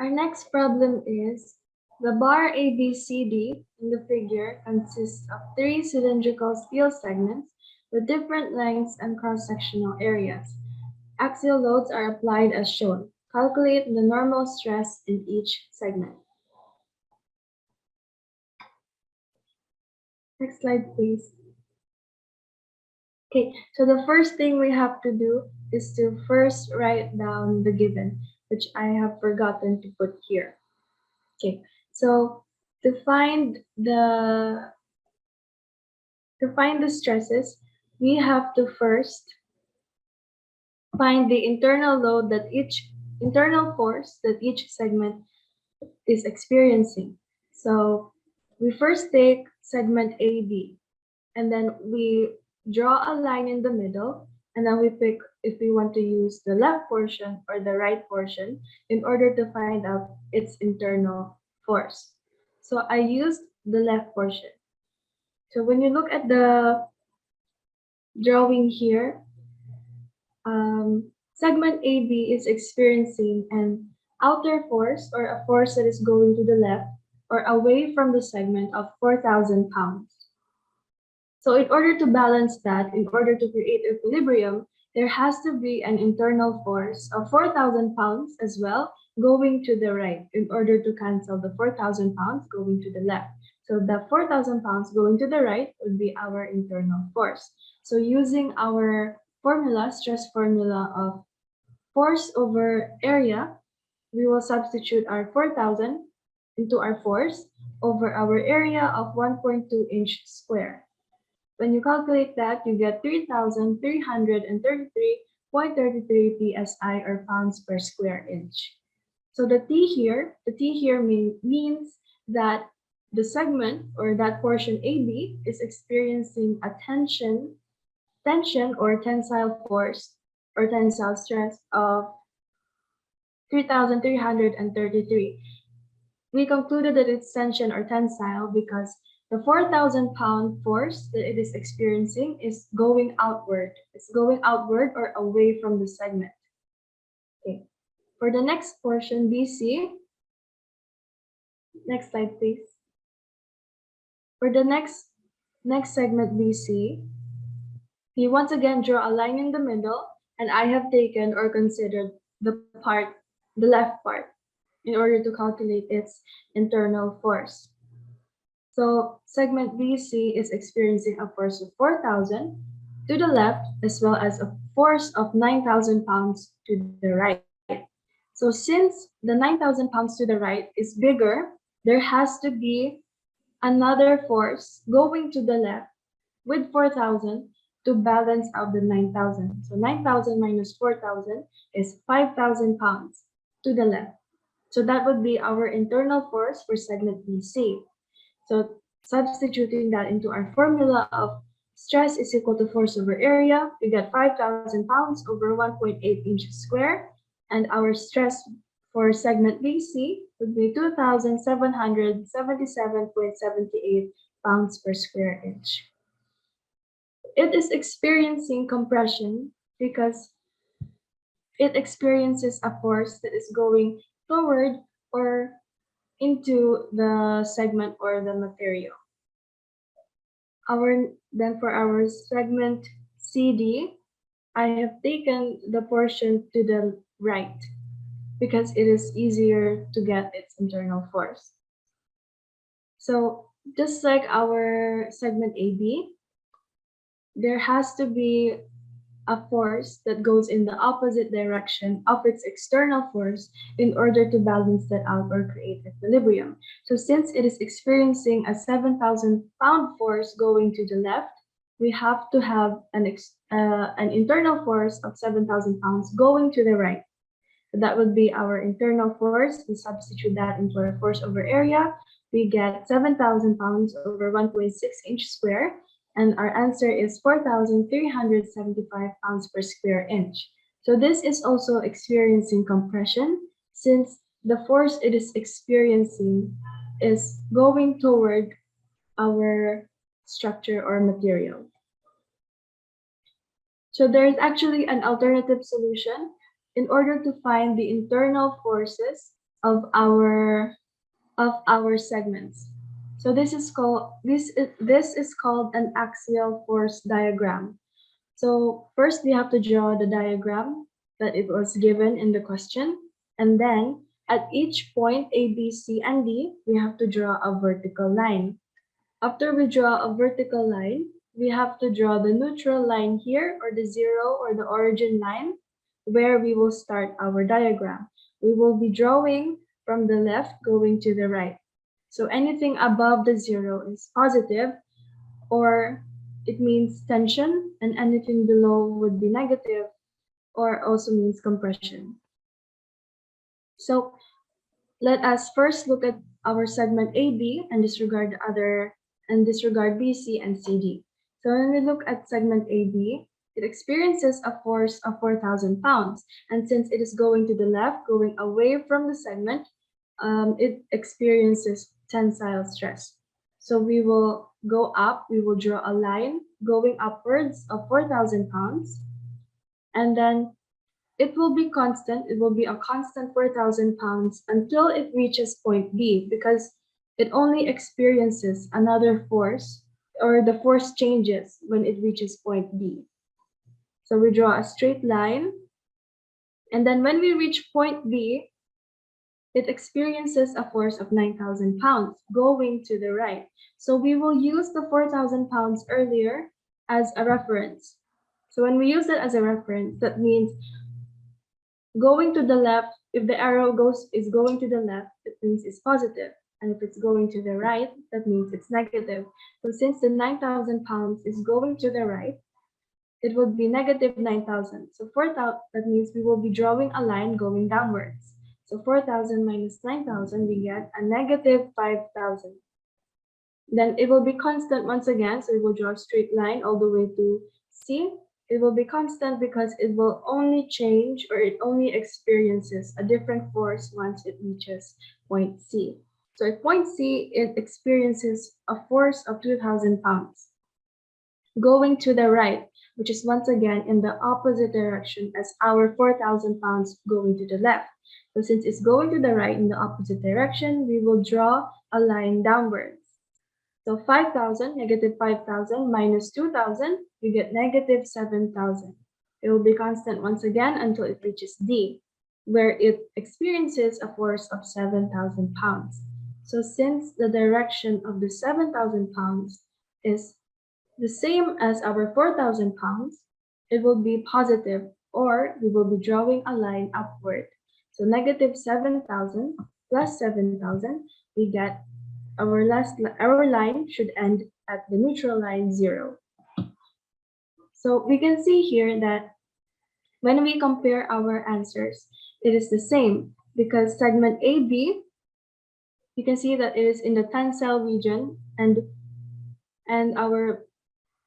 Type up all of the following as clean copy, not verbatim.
Our next problem is the bar ABCD in the figure consists of three cylindrical steel segments with different lengths and cross-sectional areas. Axial loads are applied as shown. Calculate the normal stress in each segment. Next slide, please. Okay, so the first thing we have to do is to first write down the given, which I have forgotten to put here. Okay, so to find the stresses, we have to first find the internal load that each internal force that each segment is experiencing. So we first take segment AB and then we draw a line in the middle and then we pick if we want to use the left portion or the right portion in order to find out its internal force. So I used the left portion. So when you look at the drawing here, segment AB is experiencing an outer force or a force that is going to the left or away from the segment of 4,000 pounds. So in order to balance that, in order to create equilibrium, there has to be an internal force of 4,000 pounds as well going to the right in order to cancel the 4,000 pounds going to the left. So the 4,000 pounds going to the right would be our internal force. So using our formula, stress formula of force over area, we will substitute our 4,000 into our force over our area of 1.2 inch square. When you calculate that, you get 3,333.33 psi or pounds per square inch. So the T here means that the segment or that portion AB is experiencing a tension or tensile force or tensile stress of 3,333. We concluded that it's tension or tensile because the 4,000 pound force that it is experiencing is going outward. It's going outward or away from the segment. Okay. For the next portion, BC, next slide, please. For the next segment, BC, you once again draw a line in the middle, and I have taken or considered the left part, in order to calculate its internal force. So segment BC is experiencing a force of 4,000 to the left as well as a force of 9,000 pounds to the right. So since the 9,000 pounds to the right is bigger, there has to be another force going to the left with 4,000 to balance out the 9,000. So 9,000 minus 4,000 is 5,000 pounds to the left. So that would be our internal force for segment BC. So substituting that into our formula of stress is equal to force over area, we get 5,000 pounds over 1.8 inches square, and our stress for segment BC would be 2,777.78 pounds per square inch. It is experiencing compression because it experiences a force that is going toward or into the segment or the material. Then for our segment CD, I have taken the portion to the right because it is easier to get its internal force. So just like our segment AB, there has to be a force that goes in the opposite direction of its external force in order to balance that out or create equilibrium. So since it is experiencing a 7,000 pound force going to the left, we have to have an internal force of 7,000 pounds going to the right. So that would be our internal force. We substitute that into our force over area. We get 7,000 pounds over 1.6 inch square. And our answer is 4,375 pounds per square inch. So this is also experiencing compression since the force it is experiencing is going toward our structure or material. So there is actually an alternative solution in order to find the internal forces of our segments. So this is called an axial force diagram. So first we have to draw the diagram that it was given in the question, and then at each point A, B, C, and D, we have to draw a vertical line. After we draw a vertical line, we have to draw the neutral line here, or the zero or the origin line, where we will start our diagram. We will be drawing from the left going to the right. So anything above the zero is positive, or it means tension, and anything below would be negative, or also means compression. So let us first look at our segment AB and disregard BC and CD. So when we look at segment AB, it experiences a force of 4,000 pounds. And since it is going to the left, going away from the segment, it experiences tensile stress. So we will go up, we will draw a line going upwards of 4,000 pounds. And then it will be constant. It will be a constant 4,000 pounds until it reaches point B, because it only experiences another force, or the force changes when it reaches point B. So we draw a straight line, and then when we reach point B, it experiences a force of 9,000 pounds going to the right. So we will use the 4,000 pounds earlier as a reference. So when we use that as a reference, that means going to the left, if the arrow is going to the left, it means it's positive. And if it's going to the right, that means it's negative. So since the 9,000 pounds is going to the right, it would be negative 9,000. So 4,000, that means we will be drawing a line going downwards. So 4,000 minus 9,000, we get a negative 5,000. Then it will be constant once again, so we will draw a straight line all the way to C. It will be constant because it will only change, or it only experiences a different force once it reaches point C. So at point C, it experiences a force of 2,000 pounds going to the right, which is once again in the opposite direction as our 4,000 pounds going to the left. So since it's going to the right in the opposite direction, we will draw a line downwards. So 5,000, negative 5,000 minus 2,000, you get negative 7,000. It will be constant once again until it reaches D, where it experiences a force of 7,000 pounds. So since the direction of the 7,000 pounds is the same as our 4,000 pounds, it will be positive, or we will be drawing a line upward. So negative 7,000 plus 7,000, we get our line should end at the neutral line 0. So we can see here that when we compare our answers, it is the same, because segment AB, you can see that it is in the tensile region, and our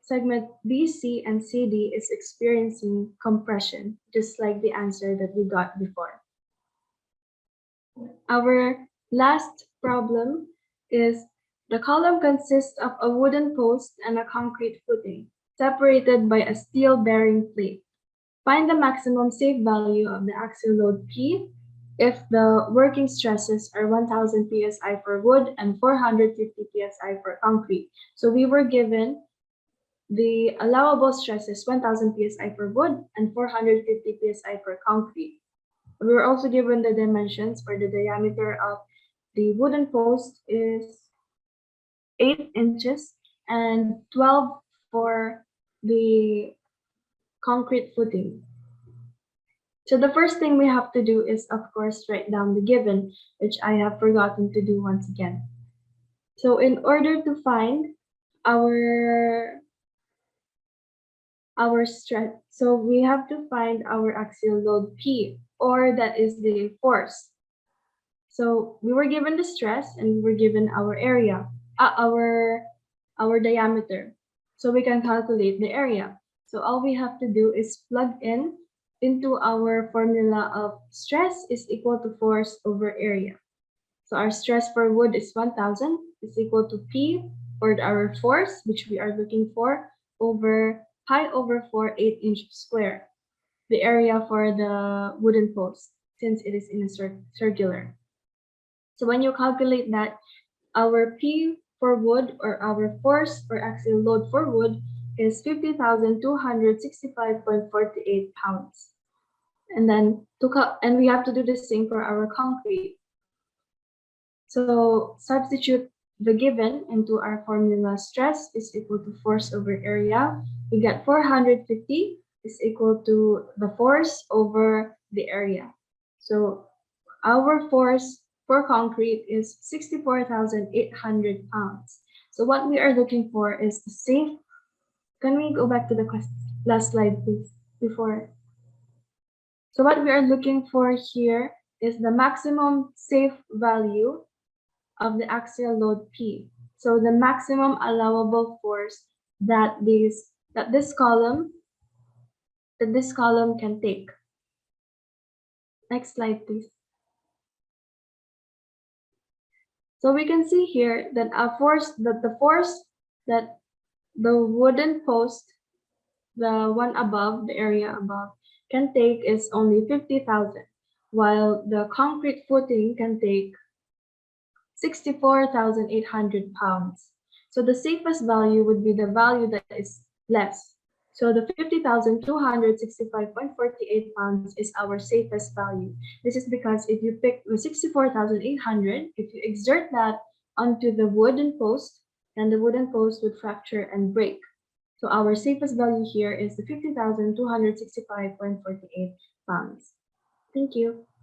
segment BC and CD is experiencing compression, just like the answer that we got before. Our last problem is the column consists of a wooden post and a concrete footing, separated by a steel bearing plate. Find the maximum safe value of the axial load P if the working stresses are 1,000 psi for wood and 450 psi for concrete. So we were given the allowable stresses 1,000 psi for wood and 450 psi for concrete. We were also given the dimensions. For the diameter of the wooden post is 8 inches and 12 for the concrete footing. So the first thing we have to do is, of course, write down the given, which I have forgotten to do once again. So in order to find our stress, so we have to find our axial load P, or that is the force. So we were given the stress and we were given our area, our diameter. So we can calculate the area. So all we have to do is plug into our formula of stress is equal to force over area. So our stress for wood is 1,000 is equal to P, or our force, which we are looking for, over pi over 4, 8 inches square. The area for the wooden post, since it is in a circular. So when you calculate that, our P for wood, or our force or axial load for wood, is 50,265.48 pounds. And then and we have to do the same for our concrete. So substitute the given into our formula. Stress is equal to force over area. We get 450 is equal to the force over the area. So our force for concrete is 64,800 pounds. So what we are looking for is the safe. Can we go back to the last slide, please? Before. So what we are looking for here is the maximum safe value of the axial load P. So the maximum allowable force that this column can take. Next slide, please. So we can see here that the force that the wooden post, the one above, the area above, can take is only 50,000, while the concrete footing can take 64,800 pounds. So the safest value would be the value that is less. So the 50,265.48 pounds is our safest value. This is because if you pick the 64,800, if you exert that onto the wooden post, then the wooden post would fracture and break. So our safest value here is the 50,265.48 pounds. Thank you.